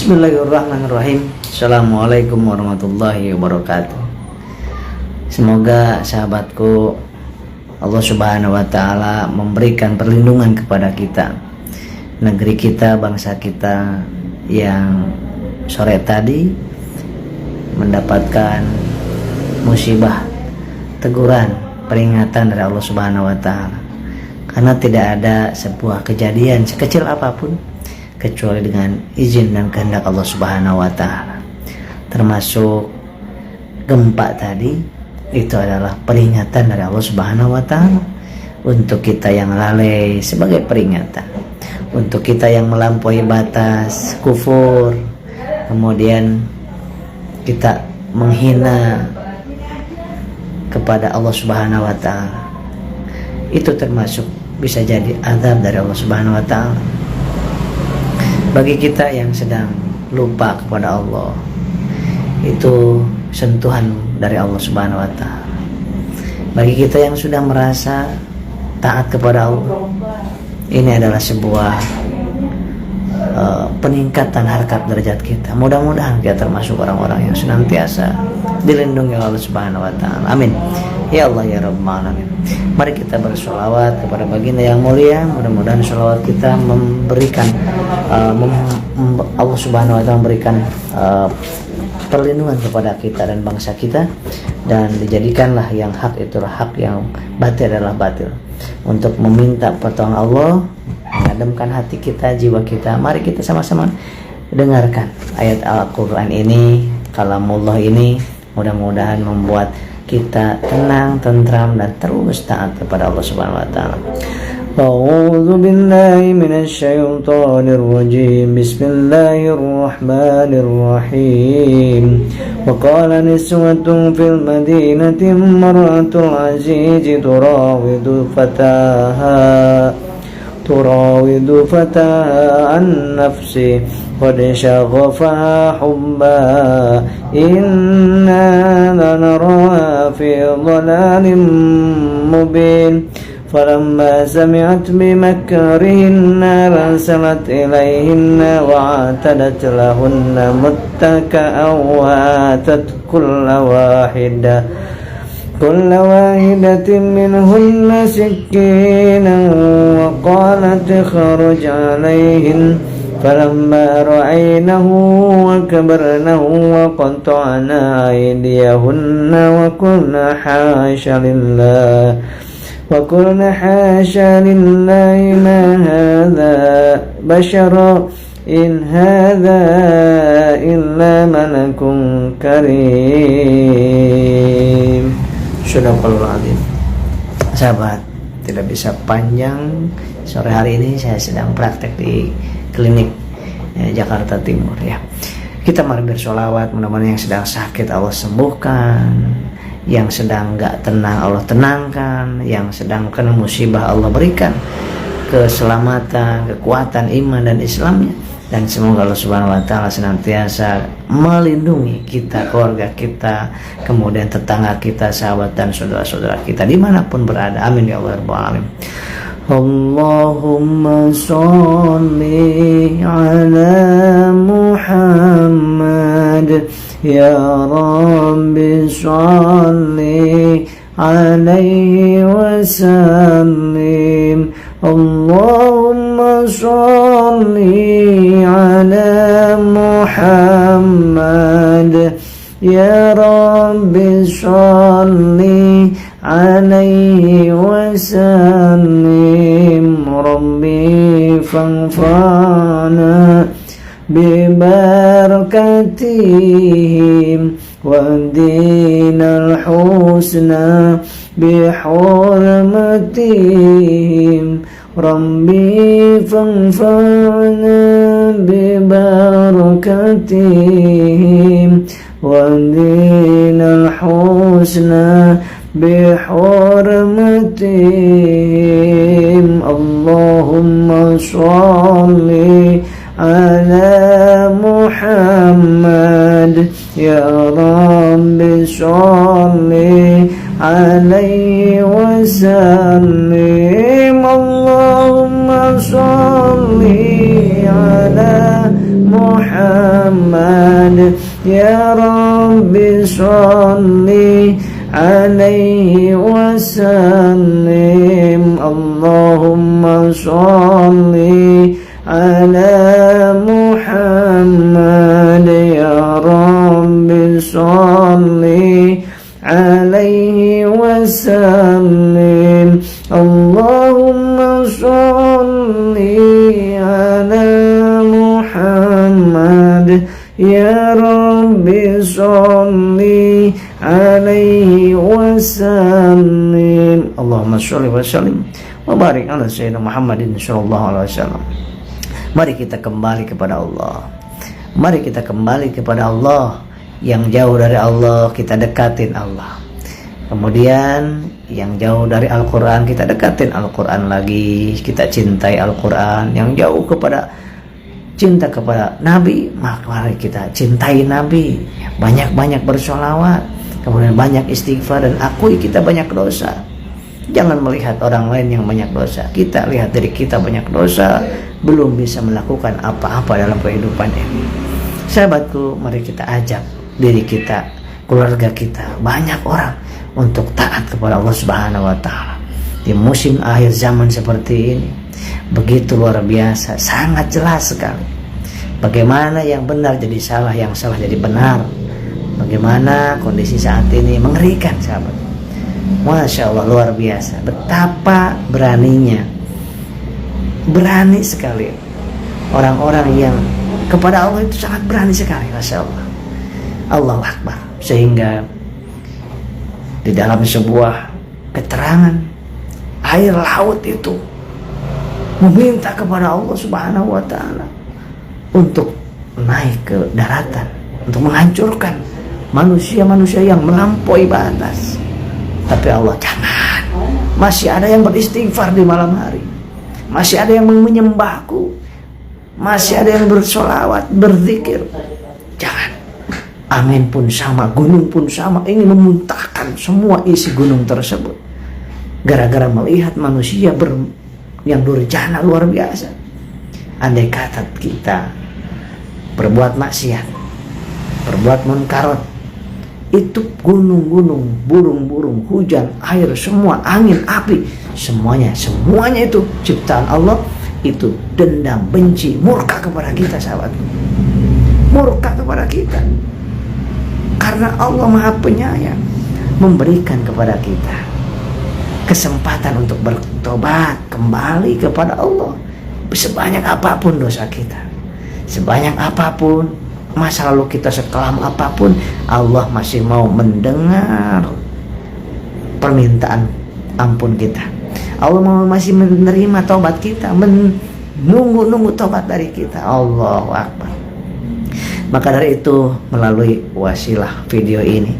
Bismillahirrahmanirrahim. Assalamualaikum warahmatullahi wabarakatuh. Semoga sahabatku, Allah Subhanahu wa Ta'ala memberikan perlindungan kepada kita, negeri kita, bangsa kita yang sore tadi mendapatkan musibah, teguran, peringatan dari Allah Subhanahu wa Ta'ala. Karena tidak ada sebuah kejadian sekecil apapun kecuali dengan izin dan kehendak Allah Subhanahu wa Ta'ala. Termasuk gempa tadi, itu adalah peringatan dari Allah Subhanahu wa Ta'ala untuk kita yang lalai, sebagai peringatan untuk kita yang melampaui batas kufur, kemudian kita menghina kepada Allah Subhanahu wa Ta'ala. Itu termasuk bisa jadi azab dari Allah Subhanahu wa Ta'ala. Bagi kita yang sedang lupa kepada Allah, itu sentuhan dari Allah Subhanahu wa Ta'ala. Bagi kita yang sudah merasa taat kepada Allah, ini adalah sebuah peningkatan harkat derajat kita. Mudah-mudahan kita termasuk orang-orang yang senantiasa dilindungi oleh Allah Subhanahu wa Ta'ala. Amin. Ya Allah ya Rabbal Alamin. Mari kita bersolawat kepada baginda yang mulia. Mudah-mudahan solawat kita memberikan Allah Subhanahu wa Ta'ala memberikan perlindungan kepada kita dan bangsa kita, dan dijadikanlah yang hak itulah hak, yang batil adalah batil. Untuk meminta pertolongan Allah, mengademkan hati kita, jiwa kita. Mari kita sama-sama dengarkan ayat Al-Quran ini, kalamullah ini. Mudah-mudahan membuat kita tenang, tentram, dan terus taat kepada Allah Subhanahu wa Ta'ala. A'udzu billahi minasyaitonir rajim. Bismillahirrahmanirrahim. Wa qala niswatun fil madinati imra'atul aziz turawidu fataha an nafsi qad shaghafaha hubba inna lanaraha fi dhalalin mubin. فلما سمعت بمكرهن أرسلت إليهن وأعتدت لهن متكئا وآتت كل واحدة منهن سكينا وقالت اخرج عليهن فلما رأينه وكبرنه وقطعنا أيديهن وقلنا حاشا لله ما هذا بشرا إن هذا إلا ملك كريم. Sadaqallahul azim. Sahabat, tidak bisa panjang. Sore hari ini saya sedang praktek di klinik Jakarta Timur ya. Kita mari bersolawat, mudah-mudahan yang sedang sakit Allah sembuhkan, yang sedang gak tenang Allah tenangkan, yang sedang kena musibah Allah berikan keselamatan, kekuatan iman dan Islamnya, dan semoga Allah Subhanahu wa Ta'ala senantiasa melindungi kita, keluarga kita, kemudian tetangga kita, sahabat dan saudara-saudara kita dimanapun berada. Amin ya Allah Rabbal Alamin. Allahumma sholli ala Muhammad ya Rabbi sholli alaihi wasallim. Allahumma sholli ala Muhammad ya Rabbi sholli alaihi wasallim. Rabbi fanfa'na ببركتهم ودينا الحسنى بحرمتهم. ربي فانفعنا ببركتهم ودينا الحسنى بحرمتهم. اللهم صل على محمد يا رب صل عليه وسلم. اللهم صل على محمد يا رب صل عليه وسلم اللهم صل على محمد يا رب صل عليه وسلم اللهم صل على محمد يا رب صل عليه وسلم اللهم صل وسلم وبارك على sayyidina Muhammadin sallallahu alaihi wasallam. Mari kita kembali kepada Allah. Mari kita kembali kepada Allah. Yang jauh dari Allah kita dekatin Allah. Kemudian yang jauh dari Al-Quran kita dekatin Al-Quran lagi. Kita cintai Al-Quran. Yang jauh kepada cinta kepada Nabi, maka mari kita cintai Nabi. Banyak-banyak bersolawat. Kemudian banyak istighfar dan akui kita banyak dosa. Jangan melihat orang lain yang banyak dosa. Kita lihat diri kita banyak dosa, belum bisa melakukan apa-apa dalam kehidupan ini. Sahabatku, mari kita ajak diri kita, keluarga kita, banyak orang untuk taat kepada Allah Subhanahu wa taala. Di musim akhir zaman seperti ini, begitu luar biasa, sangat jelas sekali bagaimana yang benar jadi salah, yang salah jadi benar. Bagaimana kondisi saat ini mengerikan, sahabat. Masya Allah, luar biasa. Betapa beraninya, berani sekali orang-orang yang kepada Allah itu sangat berani sekali, Masya Allah. Allahu Akbar. Sehingga di dalam sebuah keterangan, air laut itu meminta kepada Allah Subhanahu wa taala untuk naik ke daratan, untuk menghancurkan manusia-manusia yang melampaui batas. Tapi Allah, jangan. Masih ada yang beristighfar di malam hari. Masih ada yang menyembahku. Masih ada yang bersolawat, berzikir. Jangan. Angin pun sama, gunung pun sama, ingin memuntahkan semua isi gunung tersebut. Gara-gara melihat manusia yang durjana luar biasa. Andai kata kita berbuat maksiat, berbuat munkarat, itu gunung-gunung, burung-burung, hujan, air, semua, angin, api, semuanya itu ciptaan Allah, itu dendam, benci, murka kepada kita, sahabat. Murka kepada kita. Karena Allah Maha Penyayang, memberikan kepada kita kesempatan untuk bertobat, kembali kepada Allah. Sebanyak apapun dosa kita, sebanyak apapun masa lalu kita, sekelam apapun, Allah masih mau mendengar permintaan ampun kita. Allah masih menerima taubat kita, menunggu taubat dari kita. Allahu Akbar. Maka dari itu, melalui wasilah video ini,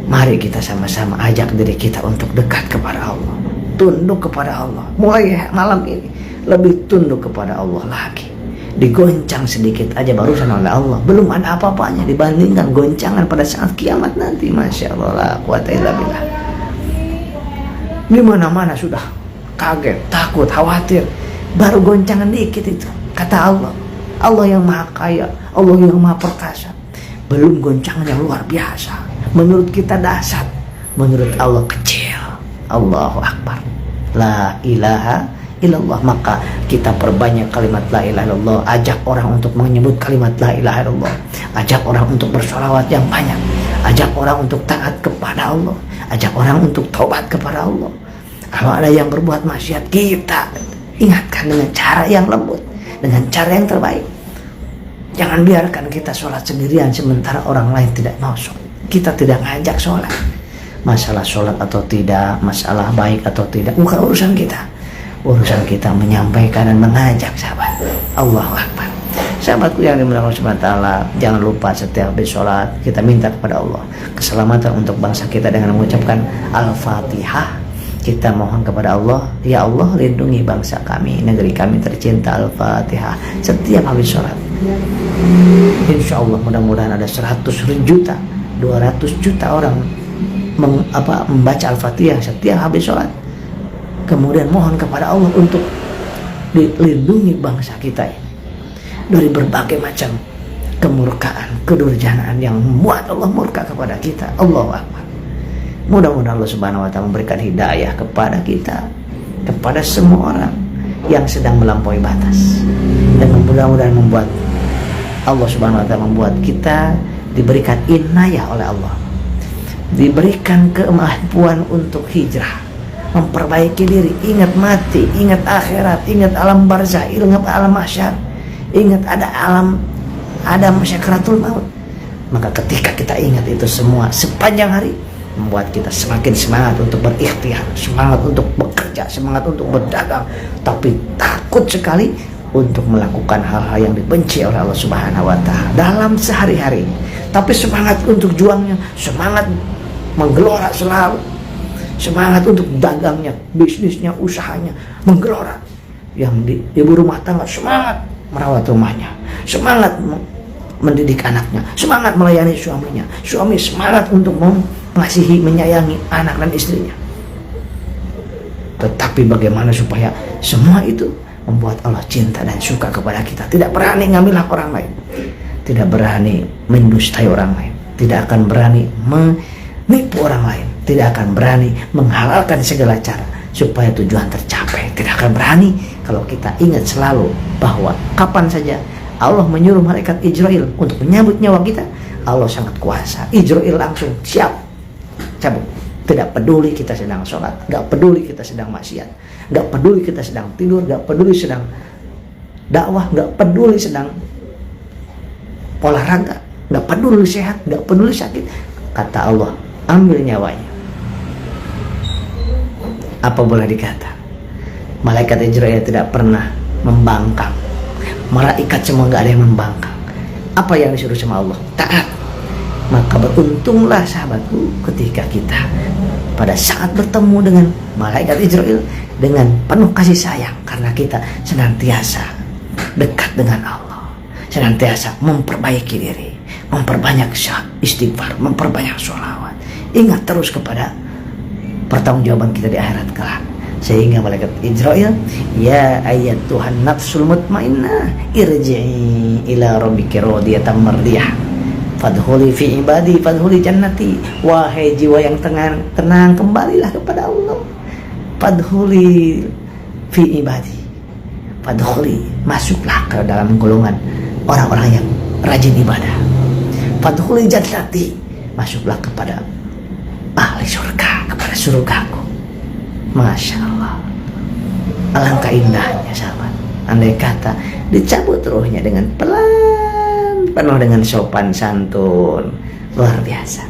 mari kita sama-sama ajak diri kita untuk dekat kepada Allah, tunduk kepada Allah. Mulai malam ini lebih tunduk kepada Allah lagi. Digoncang sedikit aja barusan oleh Allah, belum ada apa-apanya dibandingkan goncangan pada saat kiamat nanti. Masya Allah, la quwata illa billah. Di mana-mana sudah kaget, takut, khawatir, baru goncangan dikit itu. Kata Allah, Allah yang Maha Kaya, Allah yang Maha Perkasa, belum goncangan yang luar biasa. Menurut kita dahsyat, menurut Allah kecil. Allahu Akbar. La ilaha illallah. Maka kita perbanyak kalimat la ilaha illallah. Ajak orang untuk menyebut kalimat la ilaha illallah. Ajak orang untuk bersolawat yang banyak. Ajak orang untuk taat kepada Allah. Ajak orang untuk taubat kepada Allah. Kalau ada yang berbuat maksiat, kita ingatkan dengan cara yang lembut, dengan cara yang terbaik. Jangan biarkan kita sholat sendirian sementara orang lain tidak mau sholat. Kita tidak ngajak sholat. Masalah sholat atau tidak, masalah baik atau tidak, bukan urusan kita. Urusan kita menyampaikan dan mengajak, sahabat. Allahu Akbar. Sahabatku yang dimuliakan Allah Subhanahu wa taala, jangan lupa setiap habis sholat kita minta kepada Allah keselamatan untuk bangsa kita dengan mengucapkan Al-Fatihah. Kita mohon kepada Allah, ya Allah lindungi bangsa kami, negeri kami tercinta. Al-Fatihah setiap habis sholat. Insya Allah mudah-mudahan ada 100 juta, 200 juta orang membaca Al-Fatihah setiap habis sholat. Kemudian mohon kepada Allah untuk dilindungi bangsa kita ini dari berbagai macam kemurkaan, kedurjanaan yang membuat Allah murka kepada kita. Allahu Akbar. Mudah-mudahan Allah Subhanahu wa Ta'ala memberikan hidayah kepada kita, kepada semua orang yang sedang melampaui batas, dan mudah-mudahan membuat Allah Subhanahu wa Ta'ala membuat kita diberikan inayah oleh Allah, diberikan kemampuan untuk hijrah, memperbaiki diri, ingat mati, ingat akhirat, ingat alam barzah, ingat alam mahsyar, ingat ada masyaratul maut. Maka ketika kita ingat itu semua sepanjang hari, membuat kita semakin semangat untuk berikhtiar, semangat untuk bekerja, semangat untuk berdagang, tapi takut sekali untuk melakukan hal-hal yang dibenci oleh Allah Subhanahu wa Ta'ala dalam sehari-hari. Tapi semangat untuk juangnya, semangat menggelora selalu, semangat untuk dagangnya, bisnisnya, usahanya menggelora. Yang di ibu rumah tangga semangat merawat rumahnya, semangat mendidik anaknya, semangat melayani suaminya, suami semangat untuk mengasihi, menyayangi anak dan istrinya. Tetapi bagaimana supaya semua itu membuat Allah cinta dan suka kepada kita? Tidak berani ngambil hak orang lain, tidak berani mendustai orang lain, tidak akan berani menipu orang lain, tidak akan berani menghalalkan segala cara supaya tujuan tercapai. Tidak akan berani kalau kita ingat selalu bahwa kapan saja Allah menyuruh malaikat Israil untuk menyambut nyawa kita, Allah sangat kuasa. Israil langsung siap cabut. Tidak peduli kita sedang sholat, gak peduli kita sedang maksiat, gak peduli kita sedang tidur, gak peduli sedang dakwah, gak peduli sedang olahraga, gak peduli sehat, gak peduli sakit. Kata Allah, ambil nyawanya. Apa boleh dikata? Malaikat Israil tidak pernah membangkang. Malaikat semua gak ada yang membangkang. Apa yang disuruh sama Allah? Taat. Maka beruntunglah sahabatku ketika kita pada saat bertemu dengan malaikat Israil dengan penuh kasih sayang, karena kita senantiasa dekat dengan Allah, senantiasa memperbaiki diri, memperbanyak istighfar, memperbanyak sholawat, ingat terus kepada pertanggungjawaban kita di akhirat kelak. Sehingga malaikat Israil, ya ayat Tuhan nafsul mutmainnah irji'i ila rabbiki radiyatan mardiyah fadkhuli fi ibadi fadkhuli jannati. Wahai jiwa yang tenang, kembalilah kepada Allah. Fadkhuli fi ibadi, fadkhuli, masuklah ke dalam golongan orang-orang yang rajin ibadah. Fadkhuli jannati, masuklah kepada ahli surga, kepada surgaku. Masya Allah, alangkah indahnya sahabat. Andai kata dicabut ruhnya dengan pelan, penuh dengan sopan santun, luar biasa.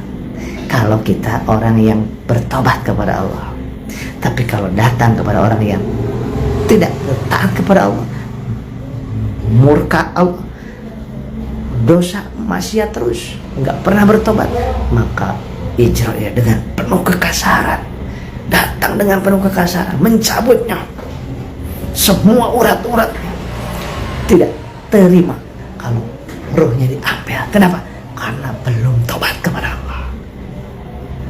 Kalau kita orang yang bertobat kepada Allah. Tapi kalau datang kepada orang yang tidak taat kepada Allah, murka Allah, dosa, maksiat terus, nggak pernah bertobat, maka Israil dengan penuh kekasaran, datang dengan penuh kekasaran, mencabutnya semua urat-uratnya, tidak terima kalau ruhnya diambil. Kenapa? Karena belum tobat kepada Allah.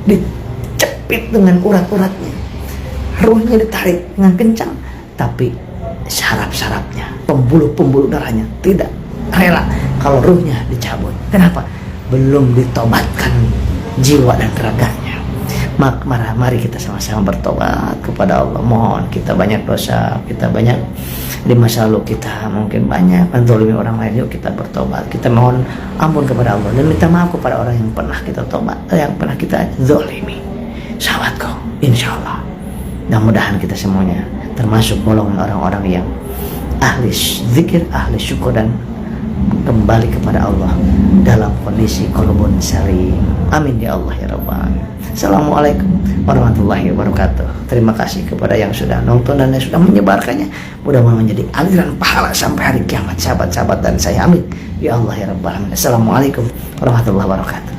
Dicepit dengan urat-uratnya, ruhnya ditarik dengan kencang, tapi saraf-sarafnya, pembuluh-pembuluh darahnya tidak rela kalau ruhnya dicabut. Kenapa? Belum ditobatkan jiwa dan raganya. Mari kita sama-sama bertobat kepada Allah. Mohon, kita banyak dosa, kita banyak di masa lalu, kita mungkin banyak menzalimi orang lain. Yuk kita bertobat, kita mohon ampun kepada Allah dan minta maaf kepada orang yang pernah kita tobat, yang pernah kita zalimi. Sahabatku, insya Allah mudah-mudahan kita semuanya termasuk golongan orang-orang yang ahli zikir, ahli syukur, dan kembali kepada Allah dalam kondisi qalbun salim. Amin ya Allah ya Rabbal alamin. Assalamualaikum warahmatullahi wabarakatuh. Terima kasih kepada yang sudah nonton dan yang sudah menyebarkannya. Mudah-mudahan menjadi aliran pahala sampai hari kiamat sahabat-sahabat dan saya. Amin ya Allah ya Rabbal alamin. Assalamualaikum warahmatullahi wabarakatuh.